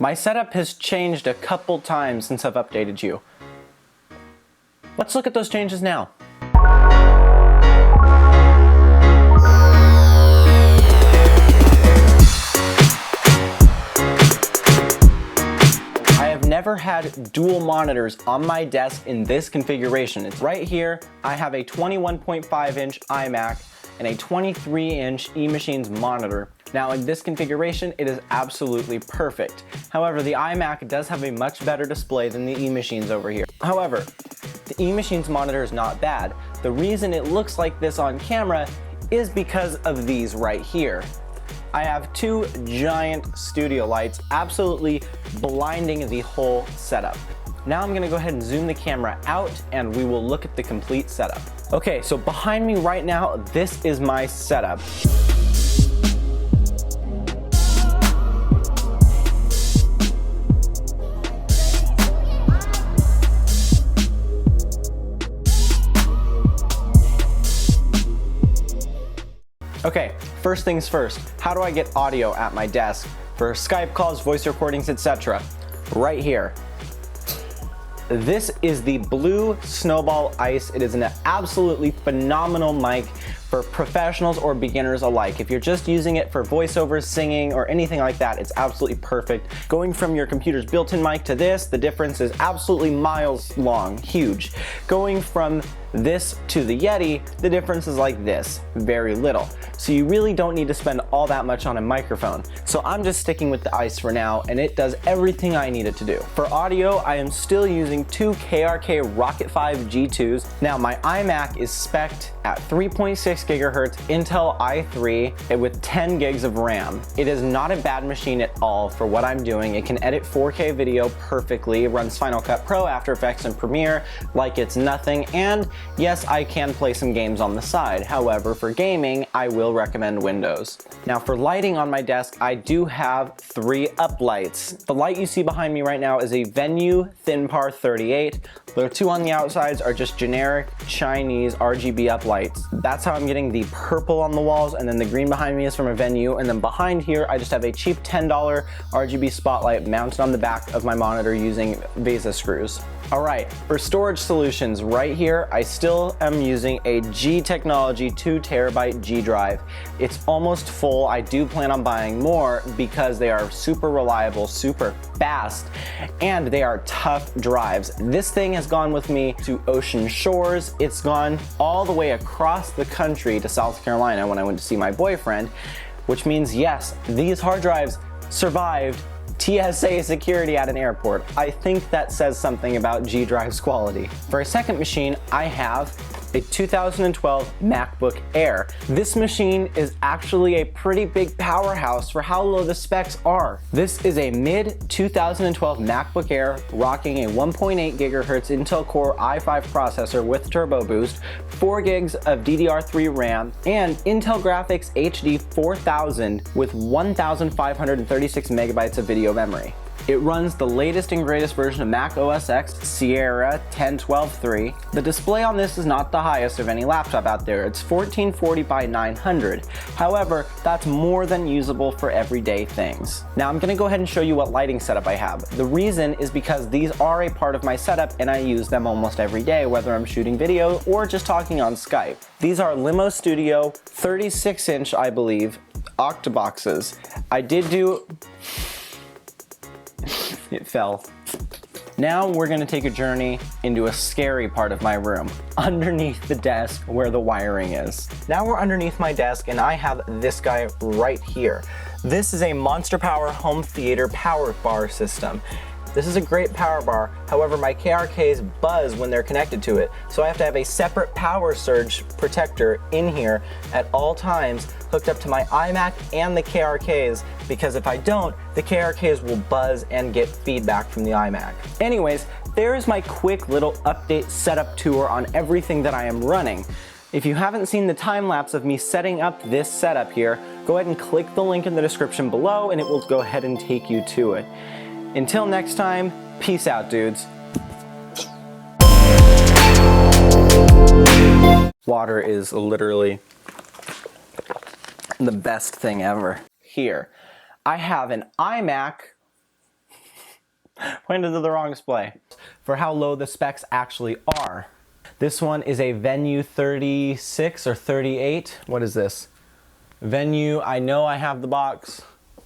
My setup has changed a couple times since I've updated you. Let's look at those changes now. Never had dual monitors on my desk in this configuration. It's right here. I have a 21.5-inch iMac and a 23-inch eMachines monitor. Now in this configuration, it is absolutely perfect. However, the iMac does have a much better display than the eMachines over here. However, the eMachines monitor is not bad. The reason it looks like this on camera is because of these right here. I have two giant studio lights absolutely blinding the whole setup. Now I'm gonna go ahead and zoom the camera out and we will look at the complete setup. Okay, so behind me right now, this is my setup. Okay, first things first, how do I get audio at my desk for Skype calls, voice recordings, etc.? Right here. This is the blue Snowball Ice. It is an absolutely phenomenal mic for professionals or beginners alike. If you're just using it for voiceovers, singing, or anything like that, it's absolutely perfect. Going from your computer's built-in mic to this, the difference is absolutely miles long, huge. Going from this to the Yeti, the difference is like this, very little. So you really don't need to spend all that much on a microphone. So I'm just sticking with the Ice for now, and it does everything I need it to do. For audio, I am still using two KRK Rocket 5 G2s. Now my iMac is spec'd at 3.6 gigahertz Intel i3 with 10 gigs of RAM. It is not a bad machine at all for what I'm doing. It can edit 4K video perfectly, it runs Final Cut Pro, After Effects, and Premiere like it's nothing, and yes, I can play some games on the side. However, for gaming, I will recommend Windows. Now for lighting on my desk, I do have 3 uplights. The light you see behind me right now is a Venue ThinPar 38. The 2 on the outsides are just generic Chinese RGB uplights. That's how I'm getting the purple on the walls, and then the green behind me is from a Venue, and then behind here I just have a cheap $10 RGB spotlight mounted on the back of my monitor using VESA screws. Alright, for storage solutions right here, I still am using a G Technology 2TB G drive. It's almost full. I do plan on buying more because they are super reliable, super fast, and they are tough drives. This thing has gone with me to ocean shores. It's gone all the way across the country to South Carolina when I went to see my boyfriend, which means yes, these hard drives survived TSA security at an airport. I think that says something about G Drive's quality. For a second machine, I have a 2012 Macbook Air. This machine is actually a pretty big powerhouse for how low the specs are. This is a mid-2012 MacBook Air rocking a 1.8 gigahertz Intel Core i5 processor with Turbo Boost, 4 gigs of DDR3 RAM, and Intel Graphics HD 4000 with 1536 megabytes of video memory. It runs the latest and greatest version of Mac OS X, Sierra 10.12.3. The display on this is not the highest of any laptop out there. It's 1440 by 900. However, that's more than usable for everyday things. Now I'm gonna go ahead and show you what lighting setup I have. The reason is because these are a part of my setup and I use them almost every day, whether I'm shooting video or just talking on Skype. These are Limo Studio 36-inch, I believe, octaboxes. I did do... It fell. Now we're gonna take a journey into a scary part of my room, underneath the desk where the wiring is. Now we're underneath my desk and I have this guy right here. This is a Monster Power home theater power bar system. This is a great power bar, however my KRKs buzz when they're connected to it, so I have to have a separate power surge protector in here at all times hooked up to my iMac and the KRKs, because if I don't, the KRKs will buzz and get feedback from the iMac. Anyways, there's my quick little update setup tour on everything that I am running. If you haven't seen the time lapse of me setting up this setup here, go ahead and click the link in the description below and it will go ahead and take you to it. Until next time, peace out, dudes. Water is literally the best thing ever. Here, I have an iMac Pointed to the wrong display. For how low the specs actually are. This one is a Venue 36 or 38. What is this? Venue, I know I have the box.